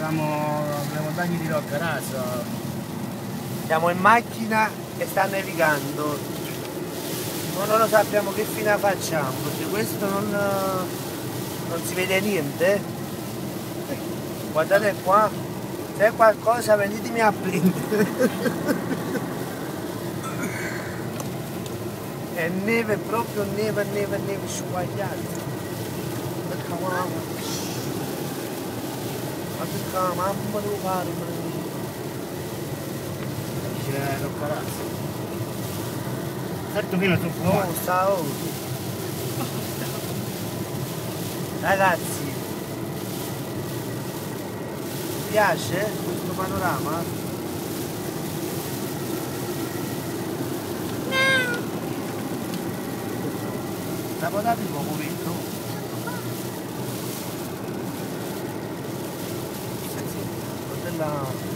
Siamo alle montagne di Roccaraso. Siamo in macchina e sta nevicando. Non lo sappiamo che fine facciamo, perché questo non si vede niente. Guardate qua, se è qualcosa venitemi a prendere. È neve, proprio neve squagliata. Ma che mamma devo fare? C'è Roccaraso. Certo che la sto fuori. Oh. Ragazzi, vi piace questo panorama? La potate un momento? Sì, della...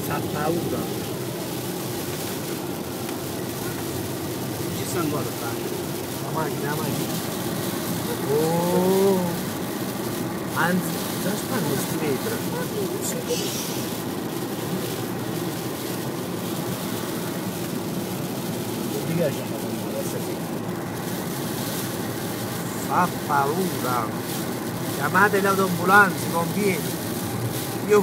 Sa paura. Ci sta ancora La macchina. Oh! Anzi, già stanno questi vetri. Non mi piace la paura, questa sì. Fa paura. Chiamate le autoambulanze, conviene. Io